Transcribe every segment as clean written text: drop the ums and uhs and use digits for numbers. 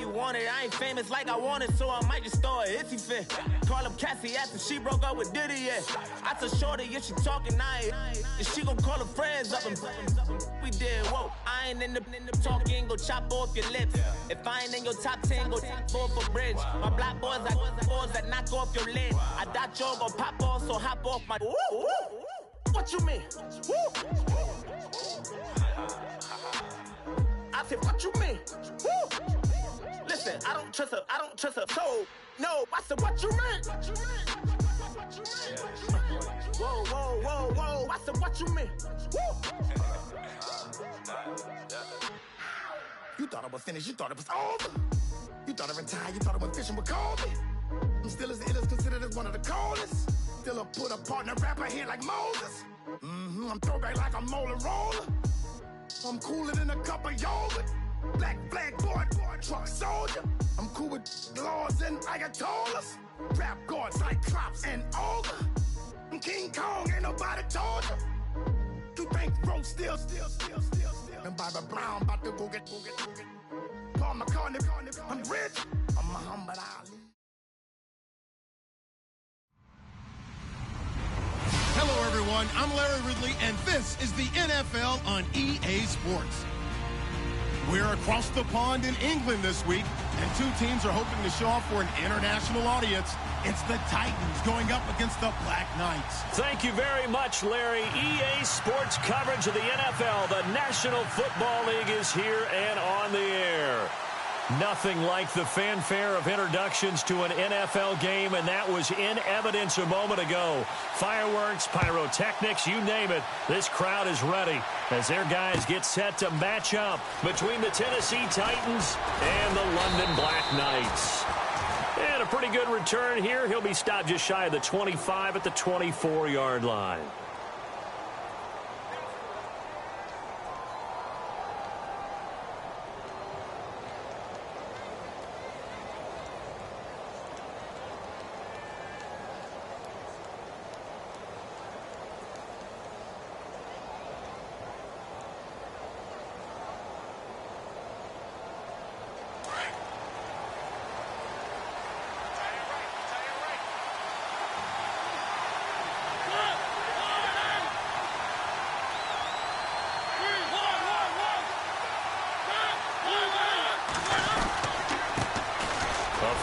you want it. I ain't famous like I want it, so I might just throw it if he fit. Call up Cassie after she broke up with Diddy, yeah. I told Shorty, if she talking, if she gon' call her friends up and we did, whoa. I ain't in the talking, go chop off your lips. If I ain't in your top 10, go top 4 for bridge. My black boys, I got boys that knock off your lid. I thought y'all gon' pop off, so hop off my. What you mean? I said, what you mean? Listen, I don't trust her. So, no, I said, what you mean? Whoa, I said, what you mean? You thought it was finished, you thought it was over. You thought it retired, you thought it went fishing with Kobe. I'm still as ill as considered as one of the coldest. Still a put a partner rapper here like Moses. I'm throwback like a molar roller. I'm cooler than a cup of yogurt. Black flag boy, truck soldier. I'm cool with laws and Ayatollahs. Rap gods, Cyclops and Ogre. I'm King Kong, ain't nobody told you. You think Rose still. And Barbara Brown about to go get. Paul McCartney, I'm rich. I'm Muhammad Ali. Hello, everyone. I'm Larry Ridley, and this is the NFL on EA Sports. We're across the pond in England this week, and two teams are hoping to show off for an international audience. It's the Titans going up against the Black Knights. Thank you very much, Larry. EA Sports coverage of the NFL. The National Football League is here and on the air. Nothing like the fanfare of introductions to an NFL game, and that was in evidence a moment ago. Fireworks, pyrotechnics, you name it. This crowd is ready as their guys get set to match up between the Tennessee Titans and the London Black Knights. And a pretty good return here. He'll be stopped just shy of the 25 at the 24-yard line.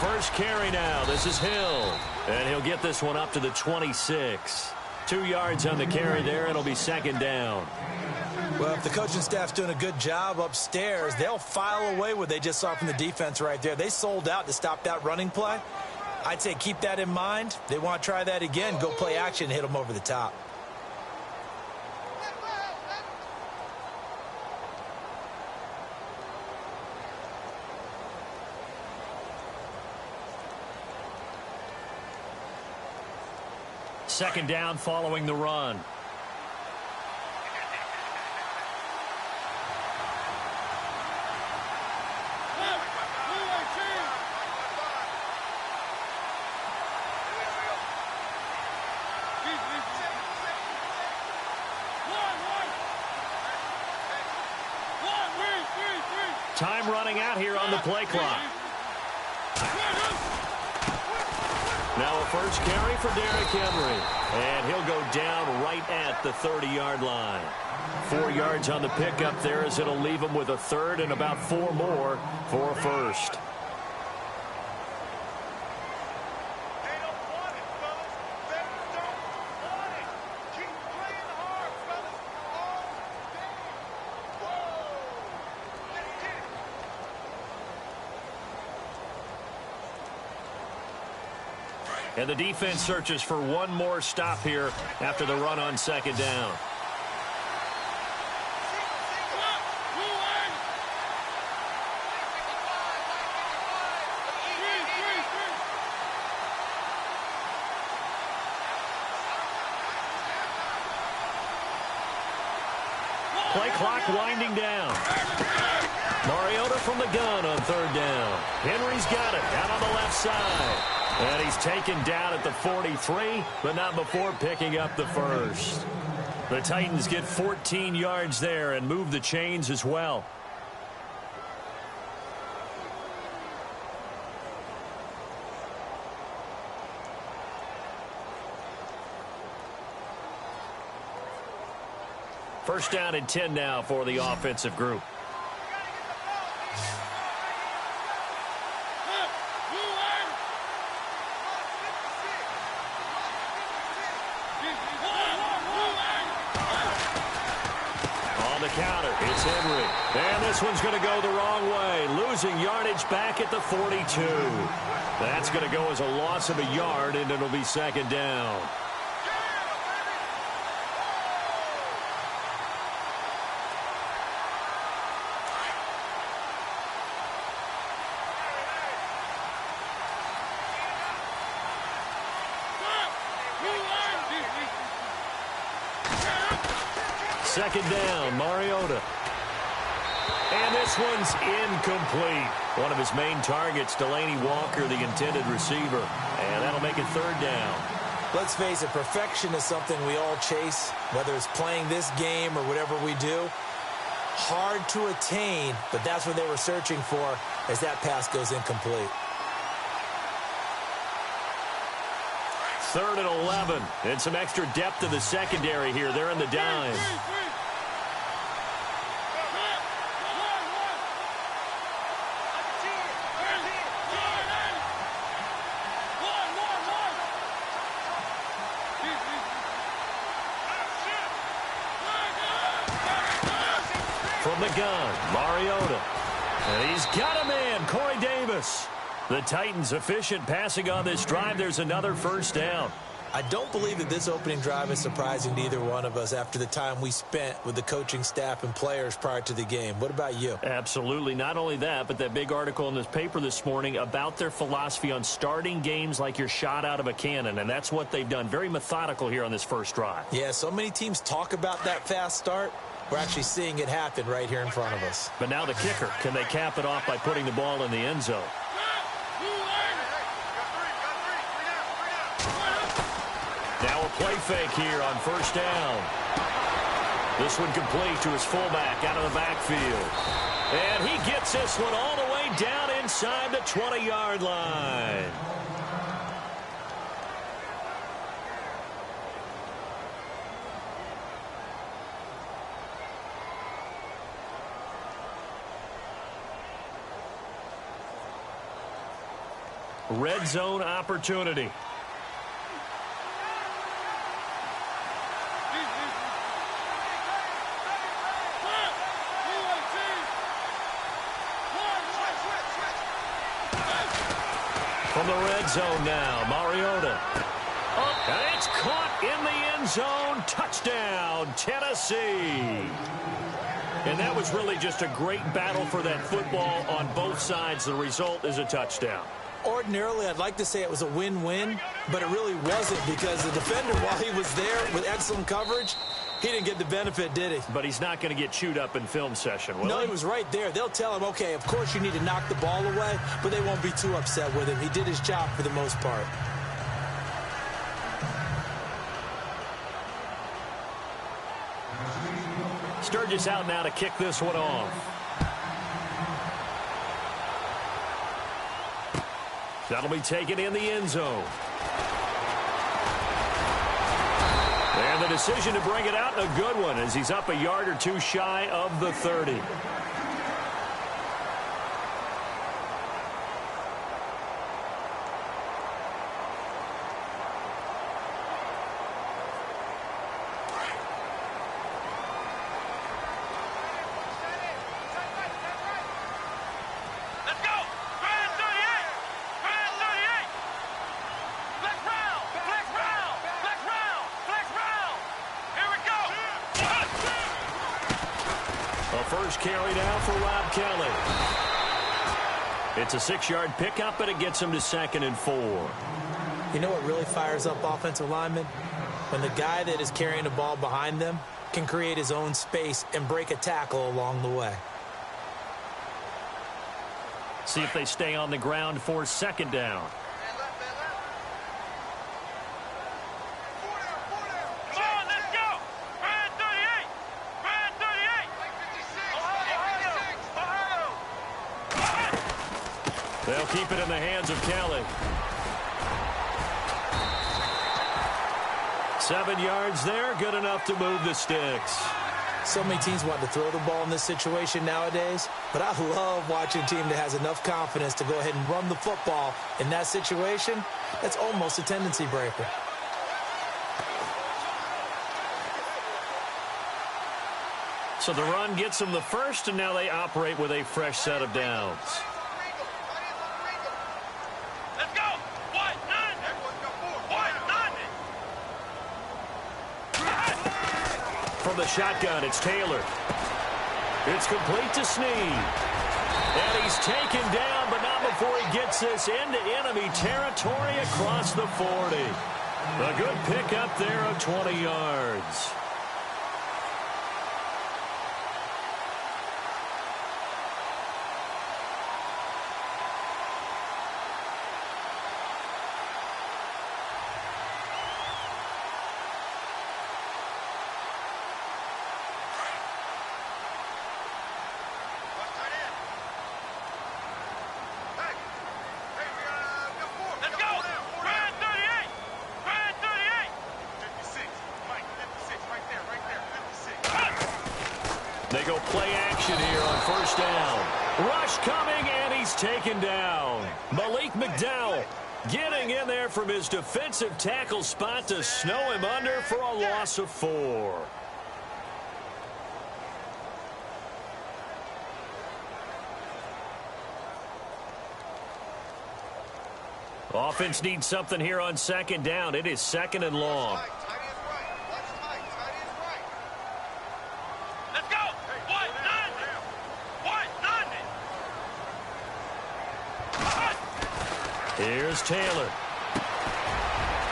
First carry now. This is Hill. And he'll get this one up to the 26. 2 yards on the carry there. It'll be second down. Well, if the coaching staff's doing a good job upstairs, they'll file away what they just saw from the defense right there. They sold out to stop that running play. I'd say keep that in mind. They want to try that again. Go play action and hit them over the top. Second down following the run. Time running out here on the play clock. Now a first carry for Derrick Henry. And he'll go down right at the 30-yard line. 4 yards on the pickup there as it'll leave him with a third and about 4 more for a first. And the defense searches for one more stop here after the run on second down. Play clock winding down. Mariota from the gun on third down. Henry's got it out on the left side. And he's taken down at the 43, but not before picking up the first. The Titans get 14 yards there and move the chains as well. First down and 10 now for the offensive group. On the counter, it's Henry. And this one's going to go the wrong way. Losing yardage back at the 42. That's going to go as a loss of a yard, and it'll be second down. Second down, Mariota. And this one's incomplete. One of his main targets, Delaney Walker, the intended receiver. And that'll make it third down. Let's face it, perfection is something we all chase, whether it's playing this game or whatever we do. Hard to attain, but that's what they were searching for as that pass goes incomplete. Third and 11. And some extra depth to the secondary here. They're in the dime. From the gun, Mariota. And he's got a man, Corey Davis. The Titans efficient passing on this drive. There's another first down. I don't believe that this opening drive is surprising to either one of us after the time we spent with the coaching staff and players prior to the game. What about you? Absolutely. Not only that, but that big article in this paper this morning about their philosophy on starting games like you're shot out of a cannon, and that's what they've done. Very methodical here on this first drive. Yeah, so many teams talk about that fast start. We're actually seeing it happen right here in front of us. But now the kicker. Can they cap it off by putting the ball in the end zone? Now a play fake here on first down. This one complete to his fullback out of the backfield. And he gets this one all the way down inside the 20-yard line. Red zone opportunity. From the red zone now, Mariota. Oh, and it's caught in the end zone. Touchdown, Tennessee. And that was really just a great battle for that football on both sides. The result is a touchdown. Ordinarily, I'd like to say it was a win-win, but it really wasn't because the defender, while he was there with excellent coverage, he didn't get the benefit, did he? But he's not going to get chewed up in film session, will he? No, he was right there. They'll tell him, okay, of course you need to knock the ball away, but they won't be too upset with him. He did his job for the most part. Sturgis out now to kick this one off. That'll be taken in the end zone. And the decision to bring it out, a good one, as he's up a yard or two shy of the 30. First carry now for Rob Kelly. It's a 6-yard pickup, and it gets him to 2nd and 4. You know what really fires up offensive linemen? When the guy that is carrying the ball behind them can create his own space and break a tackle along the way. See if they stay on the ground for 2nd down. They'll keep it in the hands of Kelly. 7 yards there, good enough to move the sticks. So many teams want to throw the ball in this situation nowadays, but I love watching a team that has enough confidence to go ahead and run the football in that situation. That's almost a tendency breaker. So the run gets them the first, and now they operate with a fresh set of downs. Let's go! From the shotgun, it's Taylor. It's complete to Snead. And he's taken down, but not before he gets this into enemy territory across the 40. A good pickup there of 20 yards. They go play action here on first down. Rush coming, and he's taken down. Malik McDowell getting in there from his defensive tackle spot to snow him under for a loss of 4. Offense needs something here on second down. It is second and long. Here's Taylor.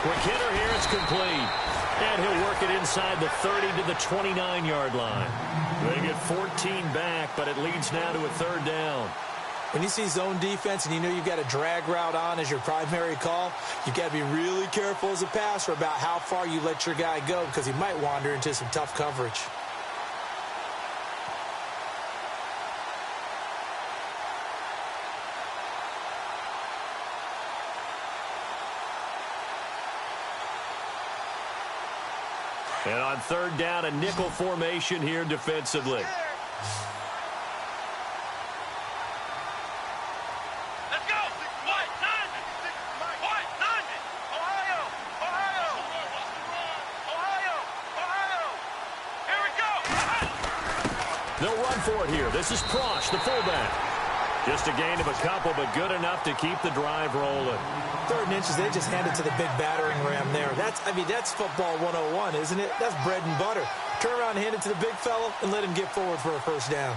Quick hitter here. It's complete. And he'll work it inside the 30 to the 29-yard line. They get 14 back, but it leads now to a third down. When you see zone defense and you know you've got a drag route on as your primary call, you've got to be really careful as a passer about how far you let your guy go because he might wander into some tough coverage. And on third down, a nickel formation here defensively. Let's go! White, 9! White, 9! Ohio! Here we go! They'll run for it here. This is Prosh, the fullback. Just a gain of a couple, but good enough to keep the drive rolling. 3rd and inches, they just hand it to the big battering ram there. That's football 101, isn't it? That's bread and butter. Turn around and hand it to the big fella and let him get forward for a first down.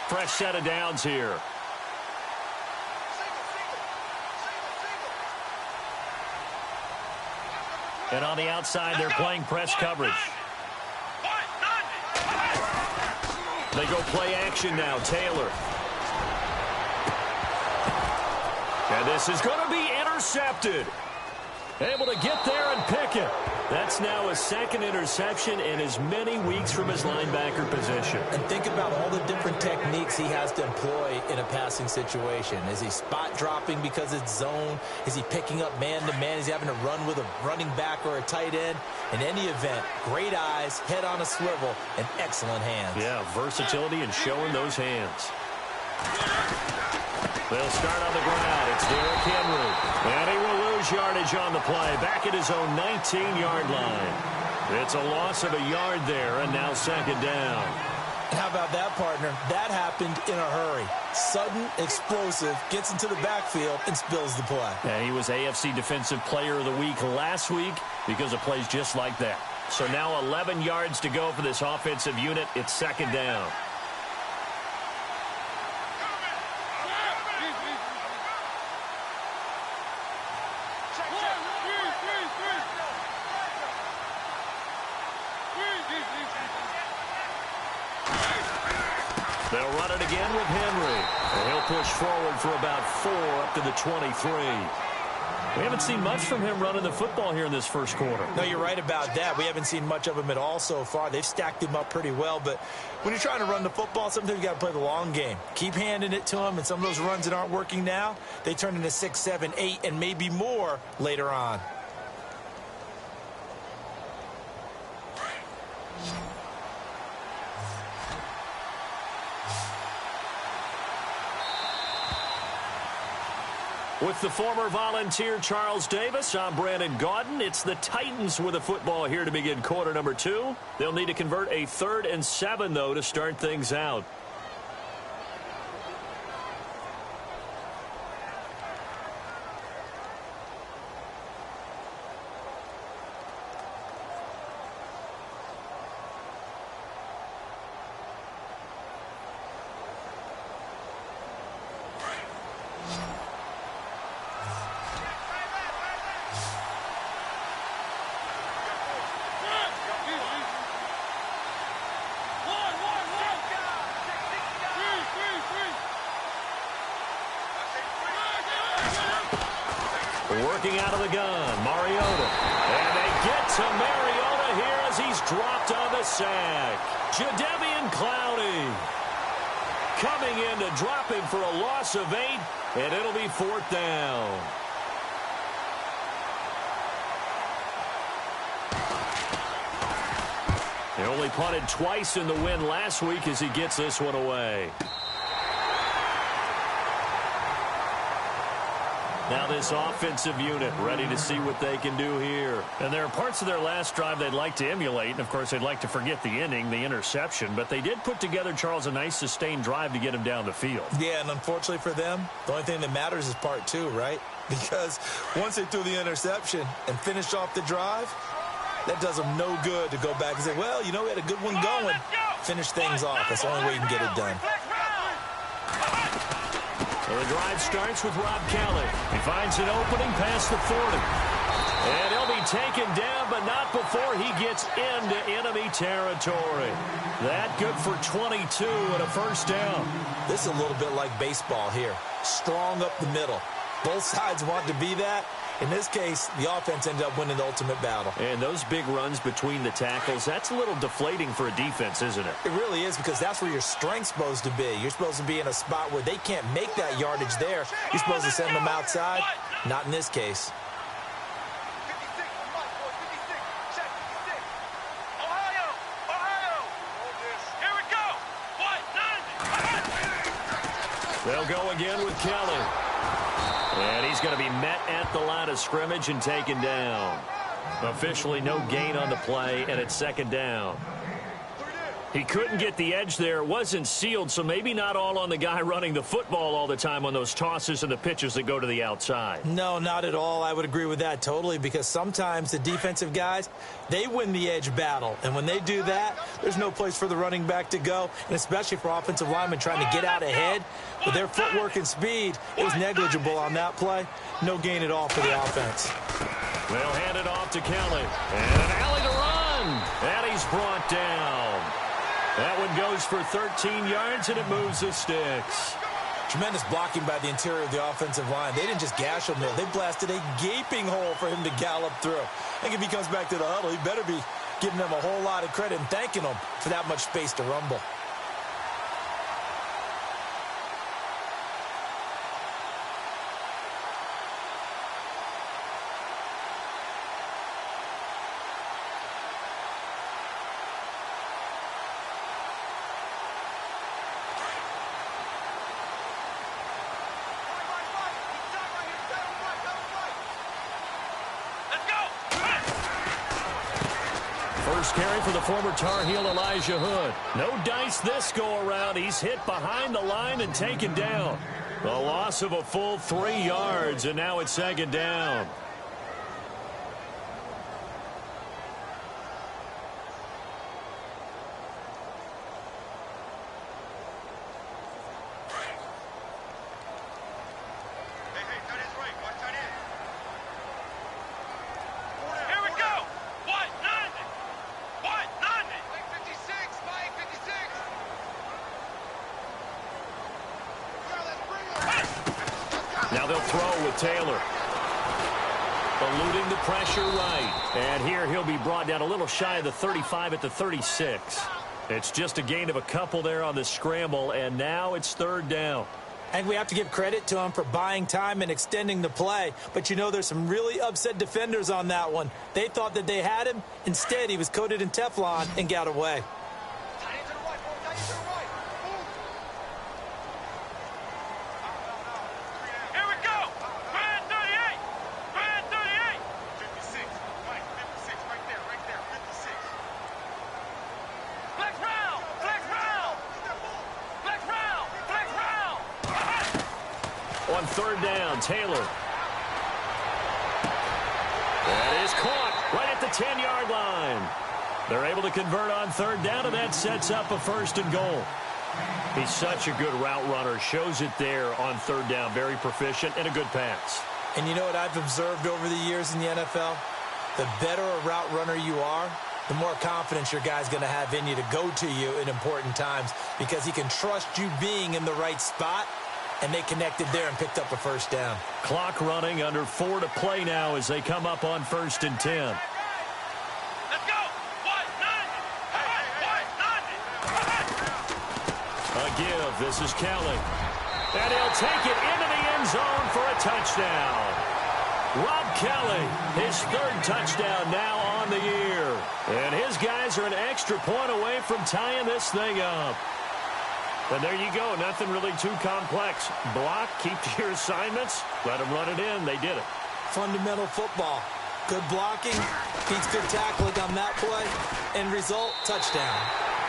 Fresh set of downs here. And on the outside, they're playing press coverage. They go play action now. Taylor. And this is going to be intercepted. Able to get there and pick it. That's now a second interception in as many weeks from his linebacker position. And think about all the different techniques he has to employ in a passing situation. Is he spot dropping because it's zone? Is he picking up man-to-man? Is he having to run with a running back or a tight end? In any event, great eyes, head on a swivel, and excellent hands. Yeah, versatility and showing those hands. They'll start on the ground. It's Derrick Henry. And he will lose yardage on the play. Back at his own 19-yard line. It's a loss of a yard there, and now second down. How about that, partner? That happened in a hurry. Sudden, explosive, gets into the backfield, and spills the play. And he was AFC Defensive Player of the Week last week because of plays just like that. So now 11 yards to go for this offensive unit. It's second down. They'll run it again with Henry. And he'll push forward for about 4 up to the 23. We haven't seen much from him running the football here in this first quarter. No, you're right about that. We haven't seen much of him at all so far. They've stacked him up pretty well, but when you're trying to run the football, sometimes you got to play the long game. Keep handing it to him, and some of those runs that aren't working now, they turn into 6, 7, 8, and maybe more later on. With the former Volunteer Charles Davis, I'm Brandon Gaudin. It's the Titans with the football here to begin quarter number 2. They'll need to convert a 3rd and 7, though, to start things out. Working out of the gun, Mariota. And they get to Mariota here as he's dropped on the sack. Jadeveon Clowney coming in to drop him for a loss of 8, and it'll be 4th down. They only punted twice in the win last week as he gets this one away. Now this offensive unit ready to see what they can do here. And there are parts of their last drive they'd like to emulate. And, of course, they'd like to forget the inning, the interception. But they did put together, Charles, a nice sustained drive to get him down the field. Yeah, and unfortunately for them, the only thing that matters is part 2, right? Because once they threw the interception and finished off the drive, that does them no good to go back and say, well, you know, we had a good one going. Finish things off. That's the only way you can get it done. Well, the drive starts with Rob Kelly. He finds an opening past the 40. And he'll be taken down, but not before he gets into enemy territory. That good for 22 and a first down. This is a little bit like baseball here. Strong up the middle. Both sides want to be that. In this case, the offense ended up winning the ultimate battle. And those big runs between the tackles, that's a little deflating for a defense, isn't it? It really is, because that's where your strength's supposed to be. You're supposed to be in a spot where they can't make that yardage there. You're supposed to send them outside. Not in this case. They'll go again with Kelly. And he's going to be met at the line of scrimmage and taken down. Officially no gain on the play, and it's 2nd down. He couldn't get the edge there. It wasn't sealed, so maybe not all on the guy running the football all the time on those tosses and the pitches that go to the outside. No, not at all. I would agree with that totally, because sometimes the defensive guys, they win the edge battle. And when they do that, there's no place for the running back to go, and especially for offensive linemen trying to get out ahead. With their footwork and speed, it was negligible on that play. No gain at all for the offense. They'll hand it off to Kelly. And an alley to run. And he's brought down. That one goes for 13 yards, and it moves the sticks. Tremendous blocking by the interior of the offensive line. They didn't just gash him there. They blasted a gaping hole for him to gallop through. I think if he comes back to the huddle, he better be giving them a whole lot of credit and thanking them for that much space to rumble. First carry for the former Tar Heel Elijah Hood. No dice this go-around. He's hit behind the line and taken down. A loss of a full 3 yards, and now it's 2nd down. Now they'll throw with Taylor. Eluding the pressure right. And here he'll be brought down a little shy of the 35 at the 36. It's just a gain of a couple there on the scramble, and now it's third down. I think we have to give credit to him for buying time and extending the play. But, you know, there's some really upset defenders on that one. They thought that they had him. Instead, he was coated in Teflon and got away. On third down, Taylor. That is caught right at the 10-yard line. They're able to convert on third down, and that sets up a first and goal. He's such a good route runner. Shows it there on third down. Very proficient and a good pass. And you know what I've observed over the years in the NFL? The better a route runner you are, the more confidence your guy's going to have in you to go to you in important times because he can trust you being in the right spot. And they connected there and picked up a first down. Clock running, under 4 to play now as they come up on 1st and 10. Let's go! A give. This is Kelly. And he'll take it into the end zone for a touchdown. Rob Kelly, his third touchdown now on the year. And his guys are an extra point away from tying this thing up. And there you go. Nothing really too complex. Block, keep to your assignments, let them run it in. They did it. Fundamental football. Good blocking, beats good tackling on that play. End result, touchdown.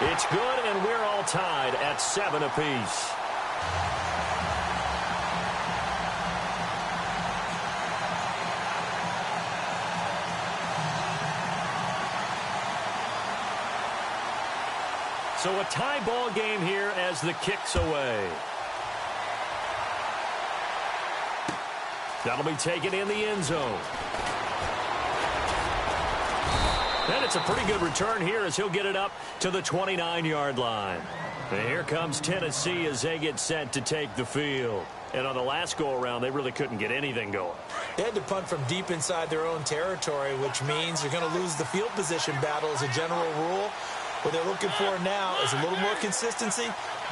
It's good, and we're all tied at 7 apiece. So a tie ball game here as the kick's away. That'll be taken in the end zone. And it's a pretty good return here as he'll get it up to the 29-yard line. And here comes Tennessee as they get set to take the field. And on the last go-around, they really couldn't get anything going. They had to punt from deep inside their own territory, which means you're going to lose the field position battle as a general rule. What they're looking for now is a little more consistency,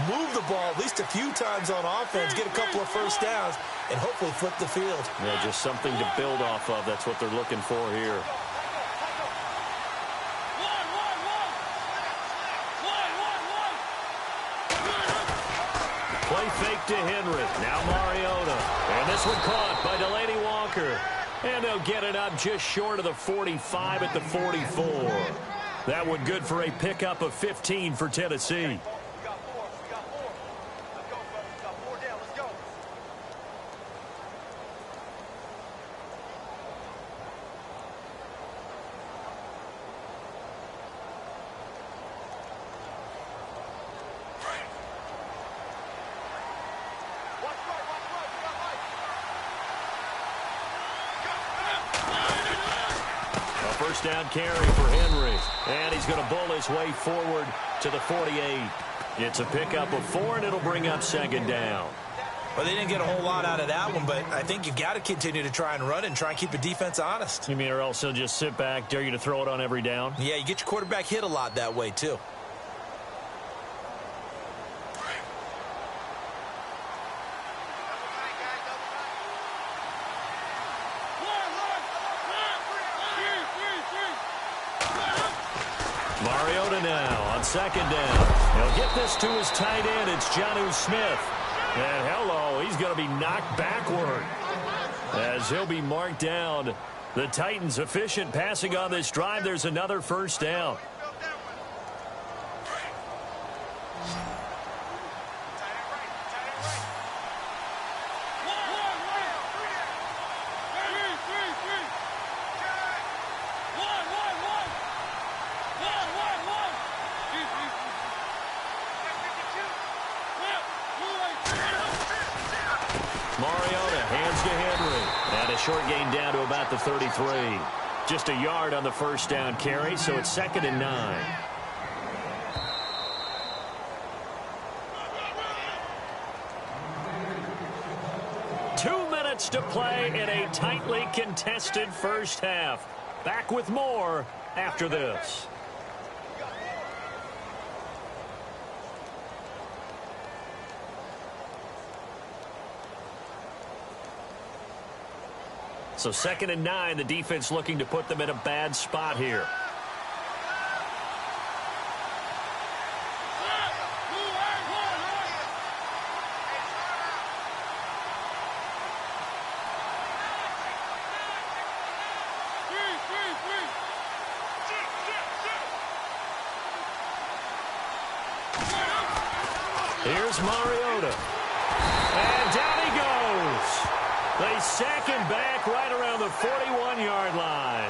move the ball at least a few times on offense, get a couple of first downs, and hopefully flip the field. Yeah, just something to build off of. That's what they're looking for here. Play fake to Henry. Now Mariota. And this one caught by Delaney Walker. And they'll get it up just short of the 45 at the 44. That one good for a pickup of 15 for Tennessee. First down carry for Henry. And he's going to bull his way forward to the 48. It's a pickup of 4, and it'll bring up second down. Well, they didn't get a whole lot out of that one, but I think you've got to continue to try and run and try and keep the defense honest. You mean or else they'll just sit back, dare you to throw it on every down? Yeah, you get your quarterback hit a lot that way, too. Mariota now on second down. He'll get this to his tight end. It's Jonnu Smith. And hello, he's going to be knocked backward as he'll be marked down. The Titans efficient passing on this drive. There's another first down. Mariota hands to Henry. And a short gain down to about the 33. Just a yard on the first down carry, so it's 2nd and 9. to play in a tightly contested first half. Back with more after this. So 2nd and 9, the defense looking to put them in a bad spot here. Here's Mariota. And down he goes. They sack him back right around the 41-yard line.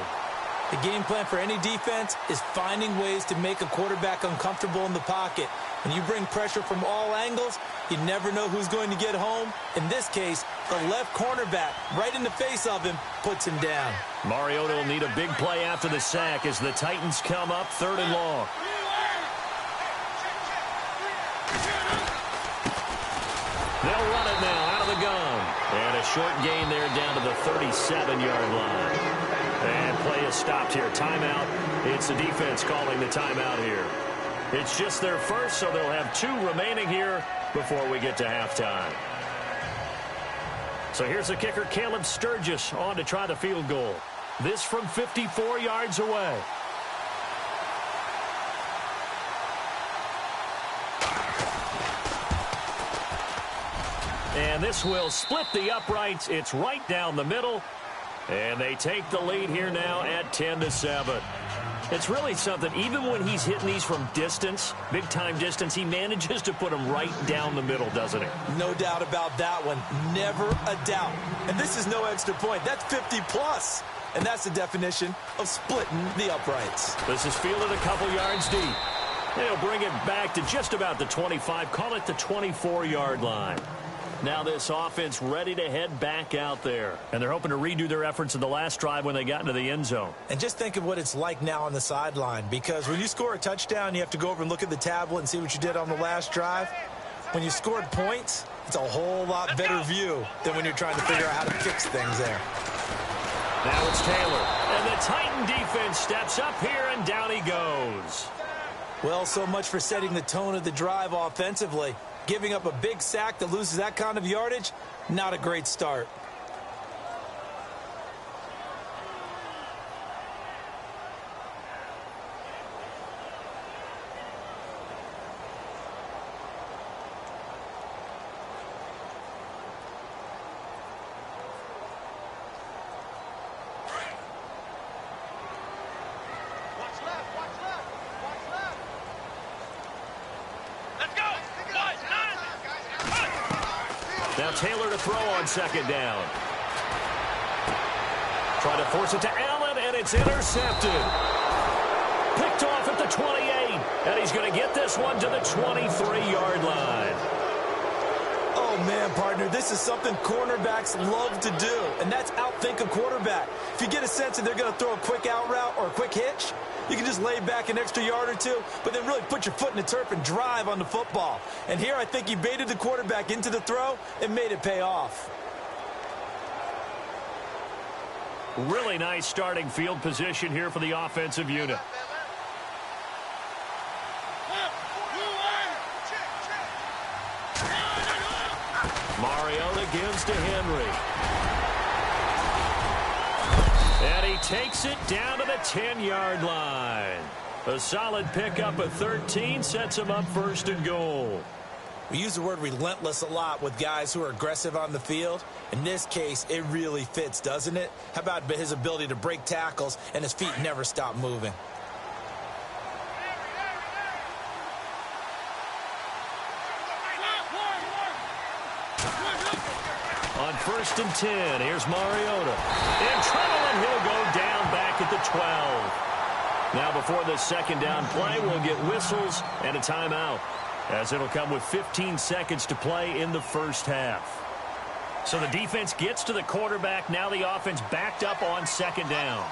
The game plan for any defense is finding ways to make a quarterback uncomfortable in the pocket. When you bring pressure from all angles, you never know who's going to get home. In this case, the left cornerback, right in the face of him, puts him down. Mariota will need a big play after the sack as the Titans come up 3rd and long. They'll run it now out of the gun. And a short gain there down to the 37-yard line. And play is stopped here. Timeout. It's the defense calling the timeout here. It's just their first, so they'll have 2 remaining here before we get to halftime. So here's the kicker, Caleb Sturgis, on to try the field goal. This from 54 yards away. And this will split the uprights. It's right down the middle. And they take the lead here now at 10-7. It's really something. Even when he's hitting these from distance, big-time distance, he manages to put them right down the middle, doesn't he? No doubt about that one. Never a doubt. And this is no extra point. That's 50-plus. And that's the definition of splitting the uprights. This is fielded a couple yards deep. They'll bring it back to just about the 25. Call it the 24-yard line. Now this offense ready to head back out there. And they're hoping to redo their efforts in the last drive when they got into the end zone. And just think of what it's like now on the sideline. Because when you score a touchdown, you have to go over and look at the tablet and see what you did on the last drive. When you scored points, it's a whole lot better view than when you're trying to figure out how to fix things there. Now it's Taylor. And the Titan defense steps up here, and down he goes. Well, so much for setting the tone of the drive offensively. Giving up a big sack that loses that kind of yardage, not a great start. Now Taylor to throw on 2nd down. Try to force it to Allen, and it's intercepted. Picked off at the 28, and he's going to get this one to the 23-yard line. Oh, man, partner, this is something cornerbacks love to do, and that's outthink a quarterback. If you get a sense that they're going to throw a quick out route or a quick hitch, you can just lay back an extra yard or two, but then really put your foot in the turf and drive on the football. And here I think he baited the quarterback into the throw and made it pay off. Really nice starting field position here for the offensive unit. Mariota gives to Henry. And he takes it down to the 10-yard line. A solid pickup at 13 sets him up 1st and goal. We use the word relentless a lot with guys who are aggressive on the field. In this case, it really fits, doesn't it? How about his ability to break tackles and his feet never stop moving? On 1st and 10, here's Mariota. In trouble, and he'll go down back at the 12. Now before this 2nd down play, we'll get whistles and a timeout, as it'll come with 15 seconds to play in the first half. So the defense gets to the quarterback. Now the offense backed up on 2nd down.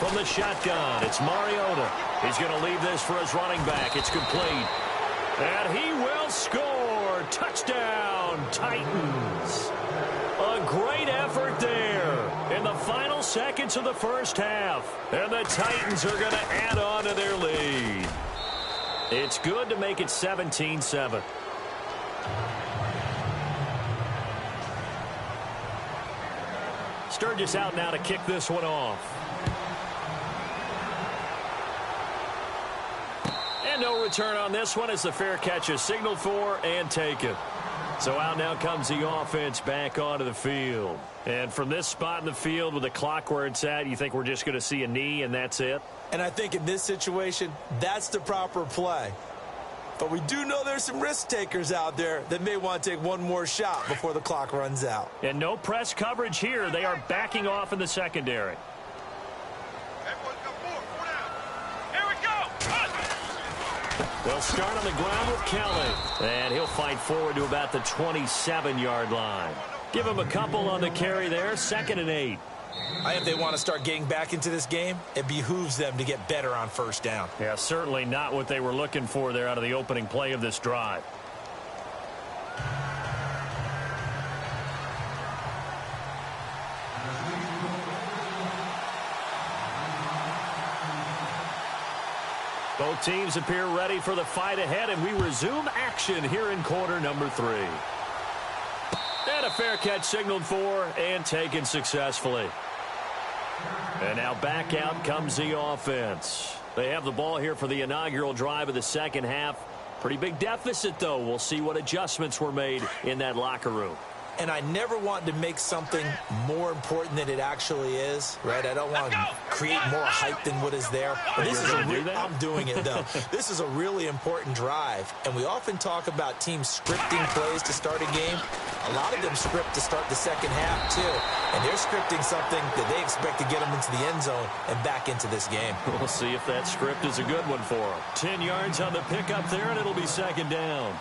From the shotgun, it's Mariota. He's going to leave this for his running back. It's complete. And he will score. Touchdown, Titans. A great effort there in the final seconds of the first half. And the Titans are going to add on to their lead. It's good to make it 17-7. Sturgis out now to kick this one off. And no return on this one as the fair catch is signaled for and taken. So out now comes the offense back onto the field. And from this spot in the field with the clock where it's at, you think we're just going to see a knee and that's it? And I think in this situation, that's the proper play. But we do know there's some risk takers out there that may want to take one more shot before the clock runs out. And no press coverage here. They are backing off in the secondary. They'll start on the ground with Kelly. And he'll fight forward to about the 27-yard line. Give him a couple on the carry there. 2nd and 8. I think they want to start getting back into this game. It behooves them to get better on first down. Yeah, certainly not what they were looking for there out of the opening play of this drive. Both teams appear ready for the fight ahead, and we resume action here in quarter number 3. And a fair catch signaled for and taken successfully. And now back out comes the offense. They have the ball here for the inaugural drive of the second half. Pretty big deficit, though. We'll see what adjustments were made in that locker room. And I never want to make something more important than it actually is, right? I don't want to create more hype than what is there. But this is I'm doing it, though. This is a really important drive. And we often talk about teams scripting plays to start a game. A lot of them script to start the second half, too. And they're scripting something that they expect to get them into the end zone and back into this game. We'll see if that script is a good one for them. 10 yards on the pickup there, and it'll be 2nd down.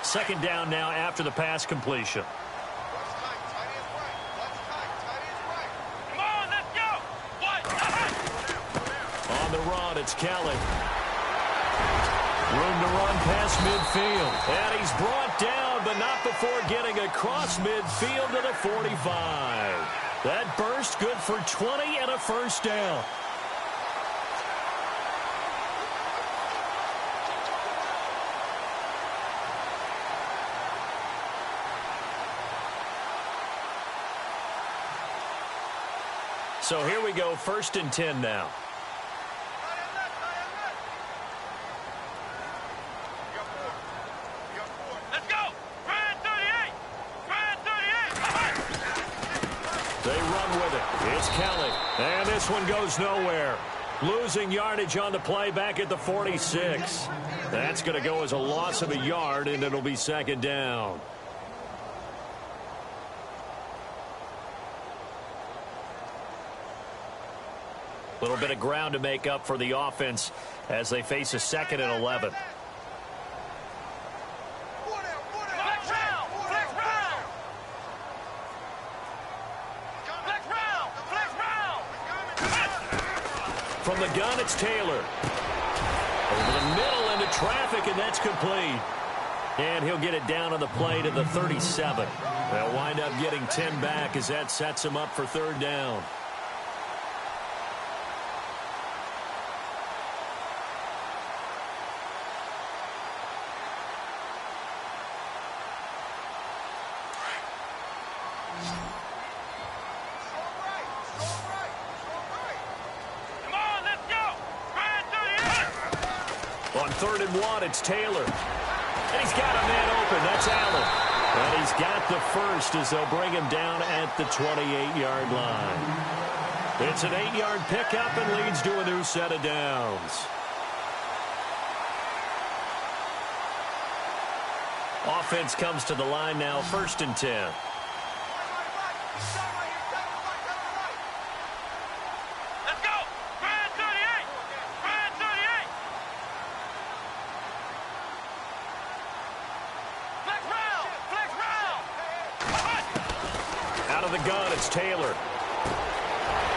2nd down now after the pass completion. On the run, it's Kelly. Room to run past midfield. And he's brought down, but not before getting across midfield to the 45. That burst good for 20 and a first down. So here we go, 1st and 10 now. Let's go! Ryan 38! Ryan 38! They run with it. It's Kelly. And this one goes nowhere. Losing yardage on the play back at the 46. That's going to go as a loss of a yard, and it'll be 2nd down. A little bit of ground to make up for the offense as they face a 2nd and 11. From the gun, it's Taylor. Over the middle into traffic, and that's complete. And he'll get it down on the play to the 37. They'll wind up getting 10 back as that sets him up for 3rd down. On 3rd and 1, it's Taylor. And he's got a man open. That's Allen. And he's got the first as they'll bring him down at the 28-yard line. It's an 8-yard pickup and leads to a new set of downs. Offense comes to the line now, 1st and 10. Taylor.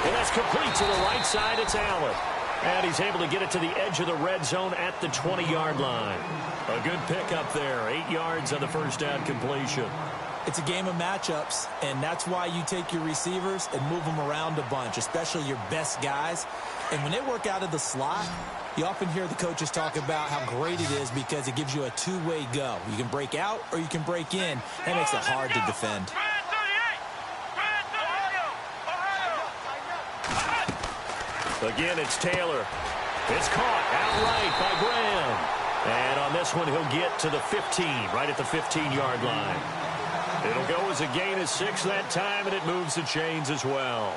And that's It's complete to the right side. It's Allen. And he's able to get it to the edge of the red zone at the 20-yard line. A good pickup there. 8 yards on the first down completion. It's a game of matchups, and that's why you take your receivers and move them around a bunch, especially your best guys. And when they work out of the slot, you often hear the coaches talk about how great it is because it gives you a two-way go. You can break out or you can break in. That makes it hard to defend. Again, it's Taylor. It's caught outright by Graham. And on this one, he'll get to the 15, right at the 15-yard line. It'll go as a gain of 6 that time, and it moves the chains as well.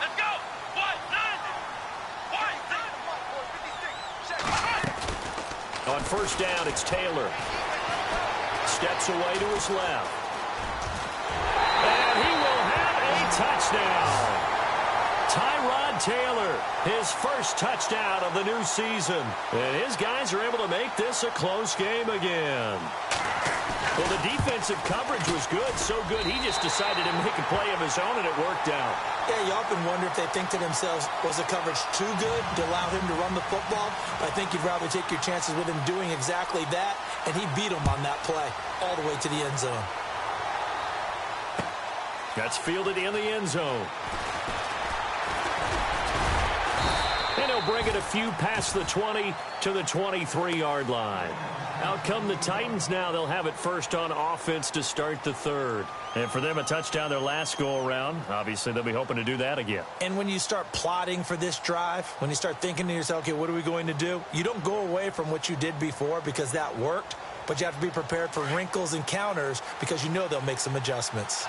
Let's go! On first down, it's Taylor. Steps away to his left. And he will have a touchdown. Tyrod Taylor, his first touchdown of the new season. And his guys are able to make this a close game again. Well, the defensive coverage was good, so good he just decided to make a play of his own, and it worked out. Yeah, you often wonder if they think to themselves, was the coverage too good to allow him to run the football? I think you'd rather take your chances with him doing exactly that, and he beat him on that play all the way to the end zone. That's fielded in the end zone. And he'll bring it a few past the 20 to the 23-yard line. Out come the Titans now. They'll have it first on offense to start the third. And for them, a touchdown their last go-around. Obviously, they'll be hoping to do that again. And when you start plotting for this drive, when you start thinking to yourself, okay, what are we going to do? You don't go away from what you did before because that worked, but you have to be prepared for wrinkles and counters because you know they'll make some adjustments.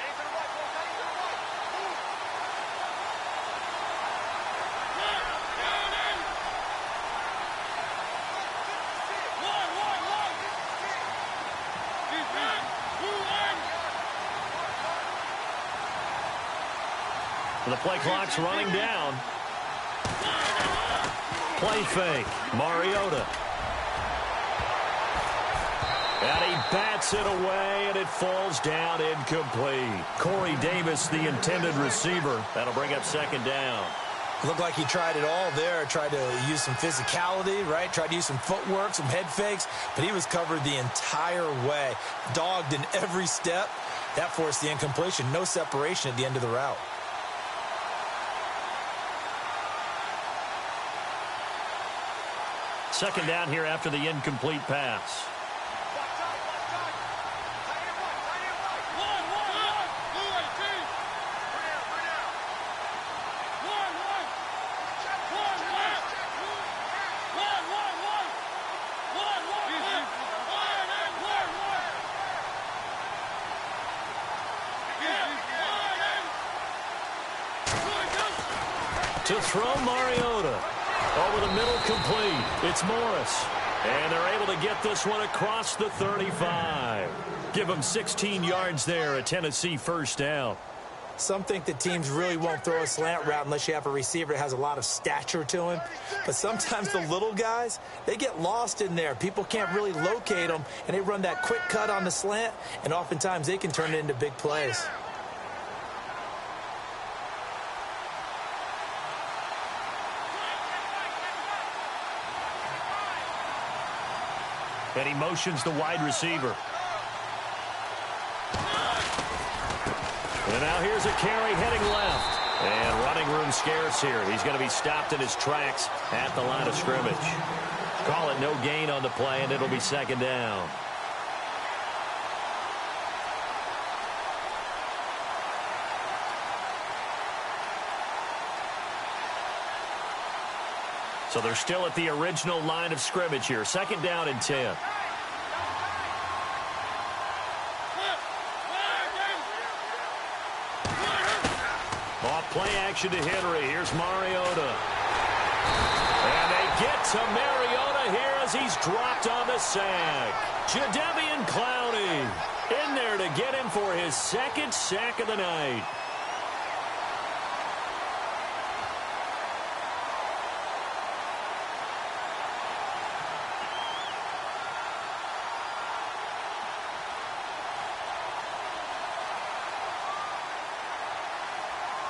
The play clock's running down. Play fake. Mariota. And he bats it away, and it falls down incomplete. Corey Davis, the intended receiver. That'll bring up second down. Looked like he tried it all there. Tried to use some physicality, right? Tried to use some footwork, some head fakes, but he was covered the entire way. Dogged in every step. That forced the incompletion. No separation at the end of the route. Second down here after the incomplete pass. To throw Mariota. Over the middle, complete. It's Morris. And they're able to get this one across the 35. Give them 16 yards there, a Tennessee first down. Some think that teams really won't throw a slant route unless you have a receiver that has a lot of stature to him. But sometimes the little guys, they get lost in there. People can't really locate them, and they run that quick cut on the slant, and oftentimes they can turn it into big plays. And he motions the wide receiver. And now here's a carry heading left. And running room scarce here. He's going to be stopped in his tracks at the line of scrimmage. Call it no gain on the play, and it'll be second down. So they're still at the original line of scrimmage here. Second down and 10. Off play action to Henry. Here's Mariota. And they get to Mariota here as he's dropped on the sack. Jadeveon Clowney in there to get him for his second sack of the night.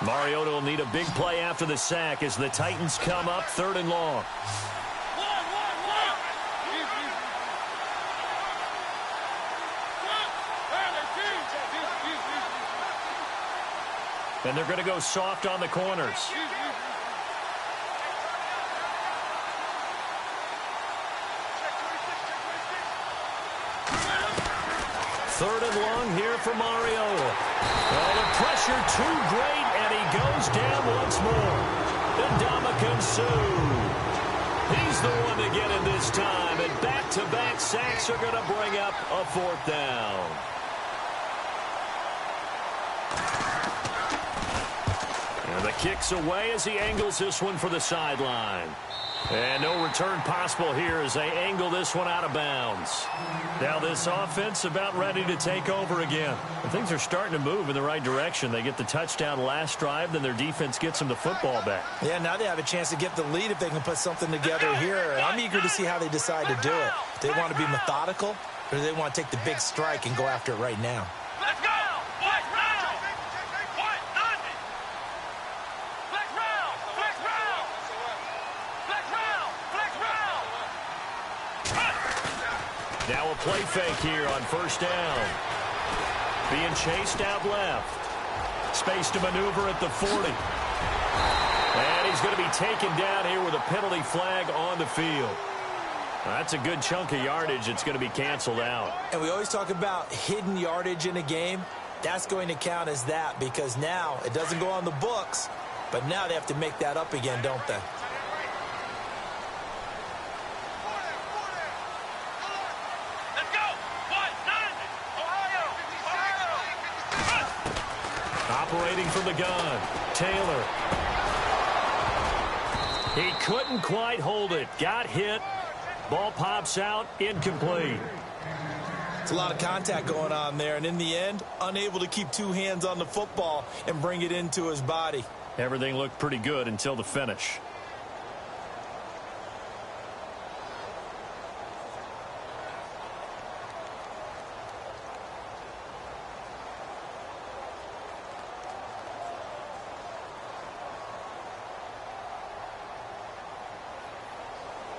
Mariota will need a big play after the sack as the Titans come up 3rd and long. And they're going to go soft on the corners. 3rd and long here for Mariota. Oh, the pressure too great, and he goes down once more. Ndamukong Suh. He's the one to get it this time, and back-to-back sacks are going to bring up a 4th down. And the kick's away as he angles this one for the sideline. And no return possible here as they angle this one out of bounds. Now this offense about ready to take over again. And things are starting to move in the right direction. They get the touchdown last drive, then their defense gets them the football back. Yeah, now they have a chance to get the lead if they can put something together here. I'm eager to see how they decide to do it. Do they want to be methodical, or do they want to take the big strike and go after it right now? Let's go! Now a play fake here on 1st down. Being chased out left. Space to maneuver at the 40. And he's going to be taken down here with a penalty flag on the field. That's a good chunk of yardage. It's going to be canceled out. And we always talk about hidden yardage in a game. That's going to count as that because now it doesn't go on the books, but now they have to make that up again, don't they? Operating from the gun, Taylor. He couldn't quite hold it. Got hit. Ball pops out, incomplete. It's a lot of contact going on there, and in the end, unable to keep 2 hands on the football and bring it into his body. Everything looked pretty good until the finish.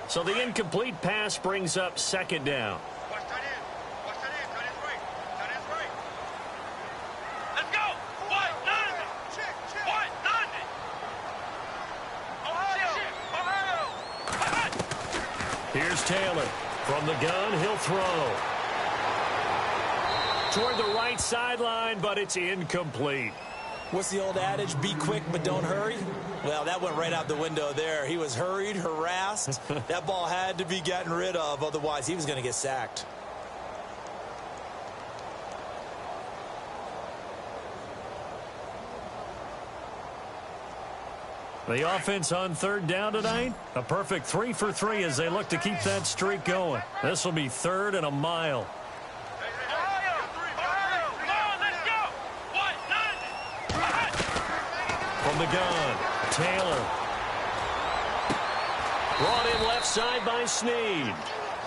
So the incomplete pass brings up 2nd down. Watch that in. Watch that in. That is right. That is right. Let's go. White, nothing. White, nothing. Ohio. Here's Taylor. From the gun, he'll throw. Toward the right sideline, but it's incomplete. What's the old adage? Be quick, but don't hurry? Well, that went right out the window there. He was hurried, harassed. That ball had to be gotten rid of, otherwise he was going to get sacked. The offense on 3rd down tonight, a perfect 3 for 3 as they look to keep that streak going. This will be 3rd and a mile. From the gun, Taylor. Brought in left side by Snead.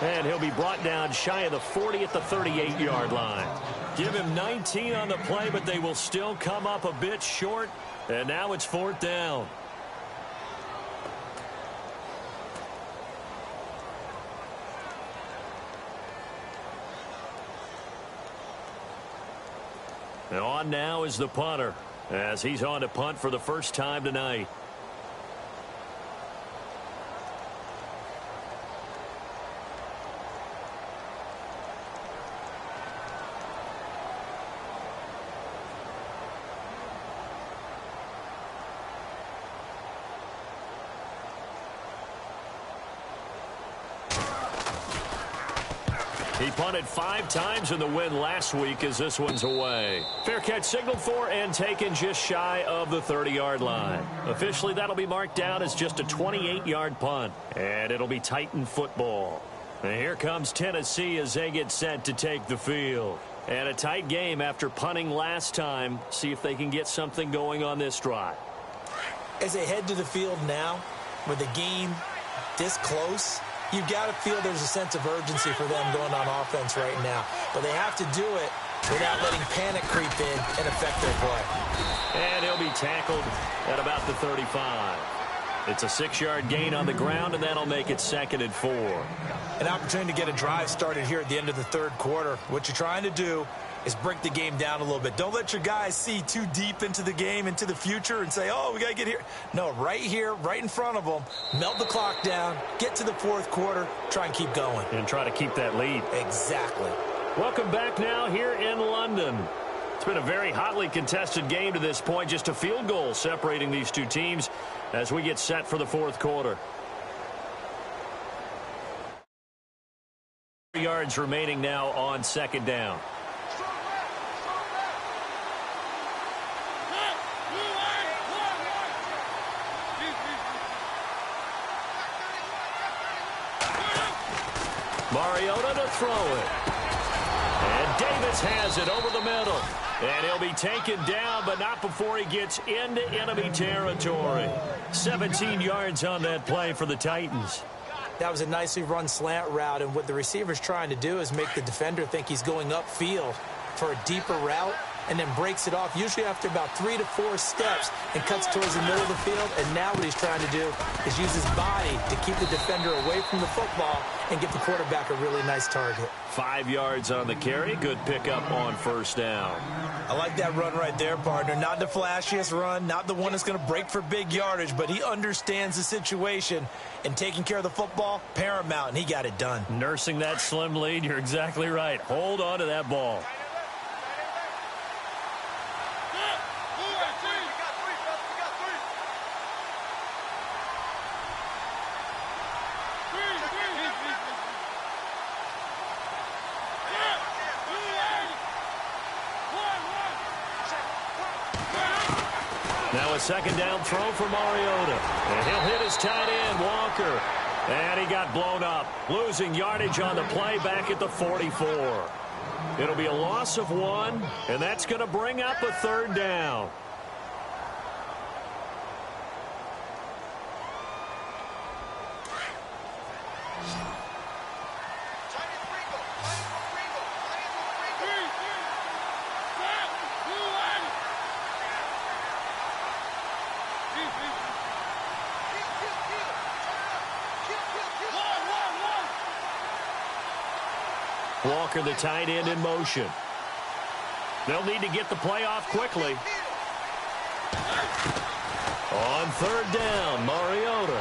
And he'll be brought down shy of the 40 at the 38-yard line. Give him 19 on the play, but they will still come up a bit short. And now it's 4th down. And on now is the punter, as he's on to punt for the first time tonight. He punted 5 times in the win last week as this one's away. Fair catch signaled for and taken just shy of the 30-yard line. Officially, that'll be marked down as just a 28-yard punt. And it'll be Titan football. And here comes Tennessee as they get set to take the field. And a tight game after punting last time. See if they can get something going on this drive. As they head to the field now, with the game this close, you've got to feel there's a sense of urgency for them going on offense right now. But they have to do it without letting panic creep in and affect their play. And he'll be tackled at about the 35. It's a 6-yard gain on the ground, and that'll make it 2nd and 4. An opportunity to get a drive started here at the end of the third quarter. What you're trying to do is break the game down a little bit. Don't let your guys see too deep into the game, into the future, and say, oh, we got to get here. No, right here, right in front of them, melt the clock down, get to the fourth quarter, try and keep going. And try to keep that lead. Exactly. Welcome back now here in London. It's been a very hotly contested game to this point. Just a field goal separating these two teams as we get set for the fourth quarter. 3 yards remaining now on 2nd down. Mariota to throw it. And Davis has it over the middle. And he'll be taken down, but not before he gets into enemy territory. 17 yards on that play for the Titans. That was a nicely run slant route, and what the receiver's trying to do is make the defender think he's going upfield for a deeper route, and then breaks it off, usually after about 3 to 4 steps, and cuts towards the middle of the field. And now what he's trying to do is use his body to keep the defender away from the football and give the quarterback a really nice target. 5 yards on the carry. Good pickup on 1st down. I like that run right there, partner. Not the flashiest run, not the one that's going to break for big yardage, but he understands the situation, and taking care of the football, paramount, and he got it done. Nursing that slim lead, you're exactly right. Hold on to that ball. Now a 2nd down throw for Mariota. And he'll hit his tight end, Walker. And he got blown up. Losing yardage on the play back at the 44. It'll be a loss of 1, and that's going to bring up a 3rd down. Walker, the tight end, in motion. They'll need to get the play off quickly. On 3rd down, Mariota.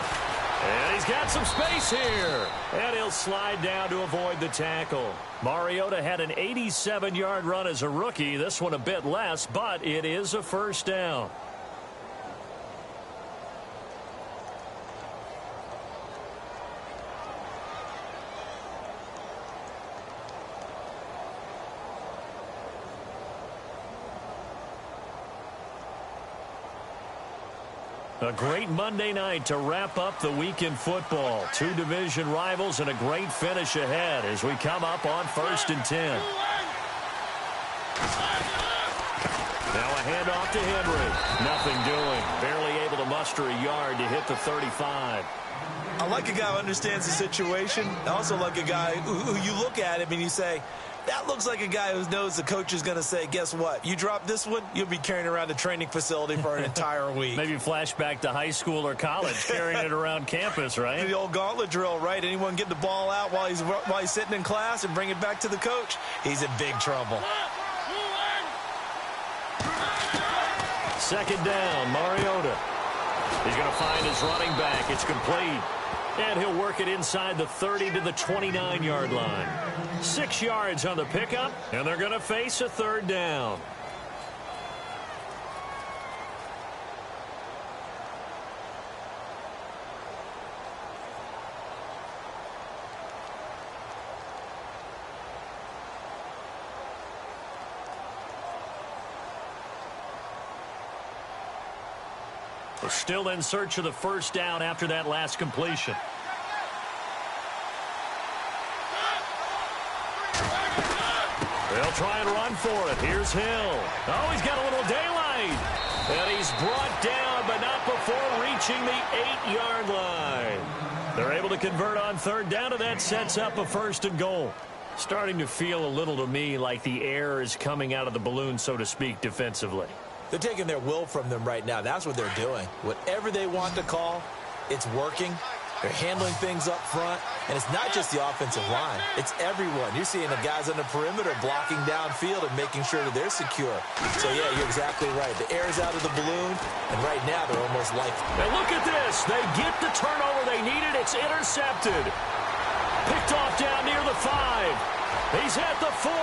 And he's got some space here. And he'll slide down to avoid the tackle. Mariota had an 87-yard run as a rookie. This one a bit less, but it is a 1st down. A great Monday night to wrap up the week in football. 2 division rivals and a great finish ahead as we come up on 1st and 10. Now a handoff to Henry. Nothing doing. Barely able to muster a yard to hit the 35. I like a guy who understands the situation. I also like a guy who you look at him and you say, that looks like a guy who knows the coach is going to say, guess what? You drop this one, you'll be carrying around a training facility for an entire week. Maybe flashback to high school or college, carrying it around campus, right? The old gauntlet drill, right? Anyone get the ball out while he's sitting in class and bring it back to the coach? He's in big trouble. 2nd down, Mariota. He's going to find his running back. It's complete. And he'll work it inside the 30 to the 29-yard line. 6 yards on the pickup, and they're going to face a 3rd down. We're still in search of the 1st down after that last completion. They'll try and run for it. Here's Hill. Oh, he's got a little daylight. And he's brought down, but not before reaching the 8-yard line. They're able to convert on 3rd down, and that sets up a 1st and goal. Starting to feel a little to me like the air is coming out of the balloon, so to speak, defensively. They're taking their will from them right now. That's what they're doing. Whatever they want to call, it's working. They're handling things up front. And it's not just the offensive line. It's everyone. You're seeing the guys on the perimeter blocking downfield and making sure that they're secure. So, yeah, you're exactly right. The air's out of the balloon, and right now they're almost lifeless. And look at this. They get the turnover they needed. It's intercepted. Picked off down near the 5. He's at the 40.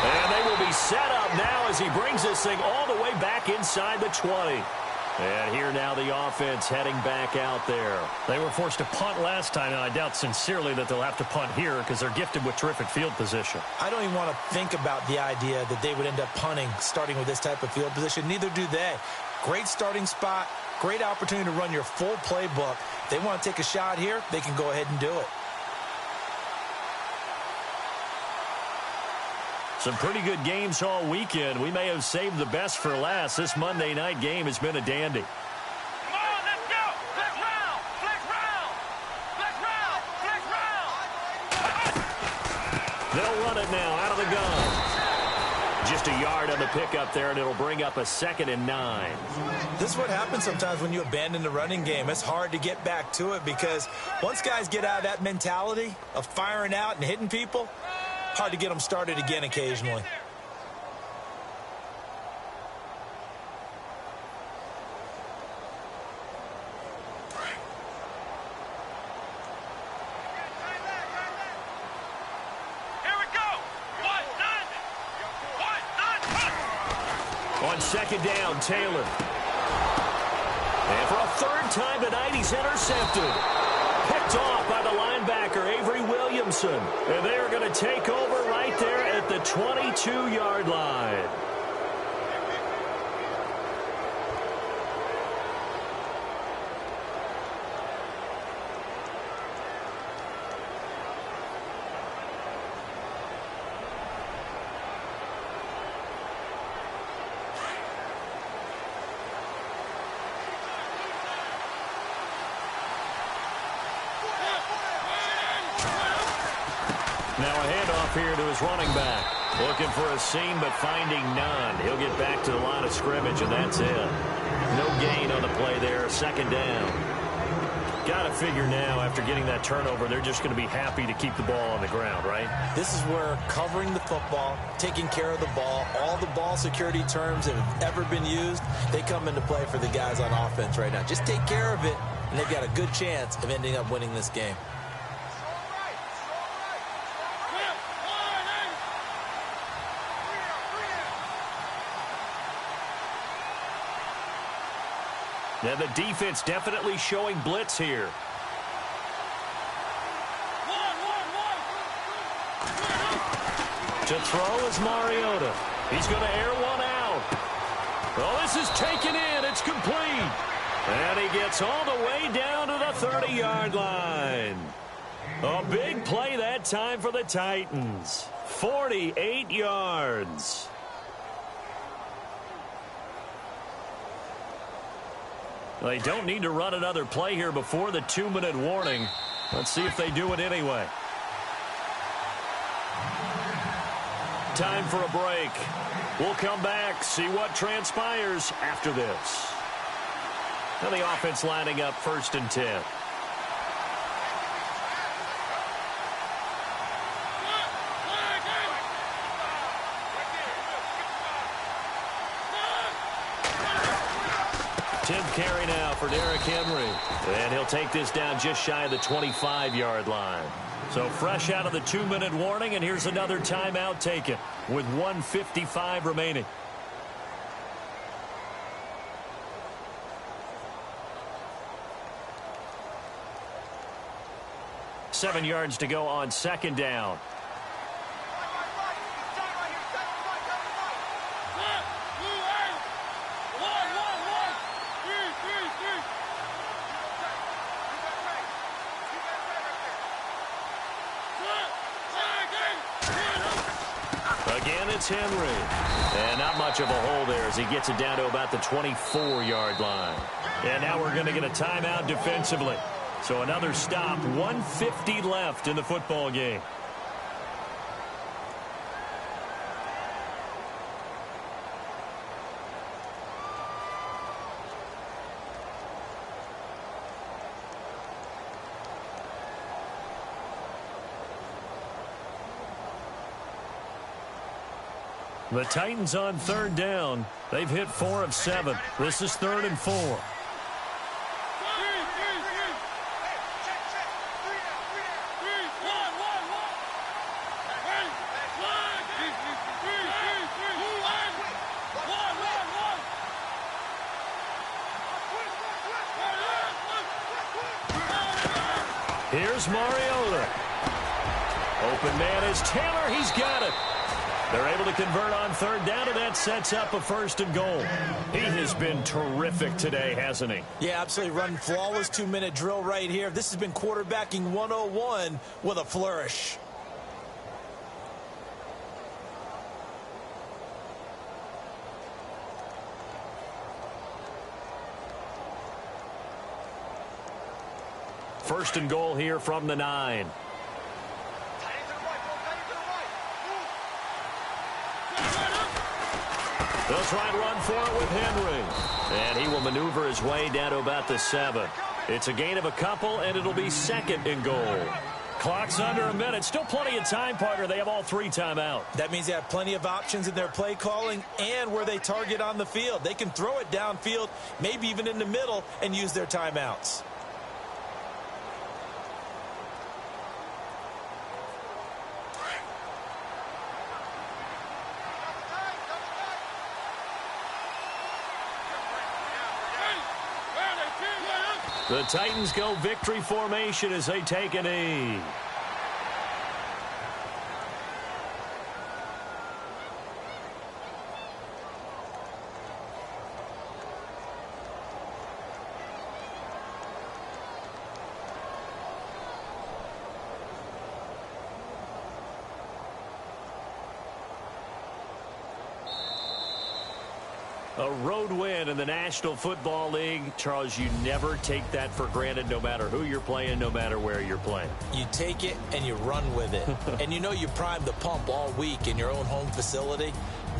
And they will be set up now as he brings this thing all the way back inside the 20. And here now the offense heading back out there. They were forced to punt last time, and I doubt sincerely that they'll have to punt here because they're gifted with terrific field position. I don't even want to think about the idea that they would end up punting starting with this type of field position. Neither do they. Great starting spot, great opportunity to run your full playbook. If they want to take a shot here, they can go ahead and do it. Some pretty good games all weekend. We may have saved the best for last. This Monday night game has been a dandy. Come on, let's go. Flex round. Flex round. Flex round. Flex round. They'll run it now out of the gun. Just a yard on the pickup there, and it'll bring up a 2nd and 9. This is what happens sometimes when you abandon the running game. It's hard to get back to it because once guys get out of that mentality of firing out and hitting people, hard to get them started again occasionally. Here we go. 1-9. On 2nd down, Taylor. And for a 3rd time tonight, he's intercepted. Picked off by the linebacker, Avery Williamson. And they are going to take over right there at the 22-yard line. Now a handoff here to his running back. Looking for a seam, but finding none. He'll get back to the line of scrimmage, and that's it. No gain on the play there. 2nd down. Got to figure now, after getting that turnover, they're just going to be happy to keep the ball on the ground, right? This is where covering the football, taking care of the ball, all the ball security terms that have ever been used, they come into play for the guys on offense right now. Just take care of it, and they've got a good chance of ending up winning this game. And the defense definitely showing blitz here. To throw is Mariota. He's going to air one out. Oh, this is taken in. It's complete. And he gets all the way down to the 30-yard line. A big play that time for the Titans. 48 yards. They don't need to run another play here before the 2-minute warning. Let's see if they do it anyway. Time for a break. We'll come back, see what transpires after this. Now the offense lining up 1st and 10. Tenth carry now for Derrick Henry. And he'll take this down just shy of the 25-yard line. So fresh out of the 2-minute warning, and here's another timeout taken with 1:55 remaining. Seven yards to go on 2nd down. Again, it's Henry. And not much of a hole there as he gets it down to about the 24-yard line. And now we're going to get a timeout defensively. So another stop, 1:50 left in the football game. The Titans on third down. They've hit 4 of 7. This is 3rd and 4. Here's Mariota. Open man is Taylor. He's got it. They're able to convert on third down, and that sets up a 1st and goal. He has been terrific today, hasn't he? Yeah, absolutely. Running flawless 2-minute drill right here. This has been quarterbacking 101 with a flourish. First and goal here from the 9. They'll try and run for it with Henry. And he will maneuver his way down to about the 7. It's a gain of a couple, and it'll be 2nd and goal. Clock's under a minute. Still plenty of time, partner. They have all 3 timeouts. That means they have plenty of options in their play calling and where they target on the field. They can throw it downfield, maybe even in the middle, and use their timeouts. The Titans go victory formation as they take a knee. A road win in the National Football League. Charles, you never take that for granted, no matter who you're playing, no matter where you're playing. You take it and you run with it. And you know you primed the pump all week in your own home facility.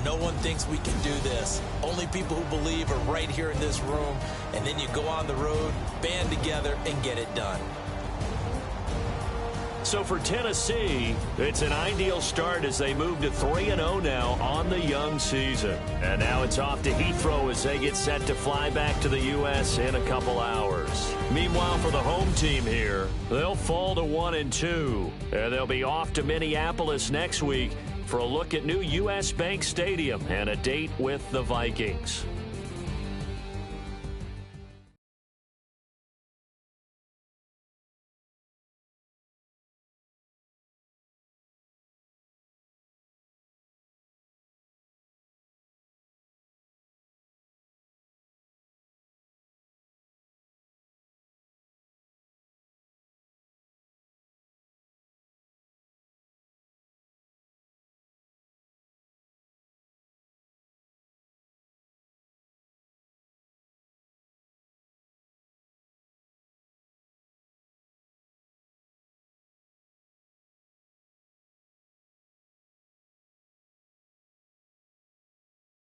No one thinks we can do this. Only people who believe are right here in this room. And then you go on the road, band together, and get it done. So for Tennessee, it's an ideal start as they move to 3-0 now on the young season. And now it's off to Heathrow as they get set to fly back to the U.S. in a couple hours. Meanwhile, for the home team here, they'll fall to 1-2. And they'll be off to Minneapolis next week for a look at new U.S. Bank Stadium and a date with the Vikings.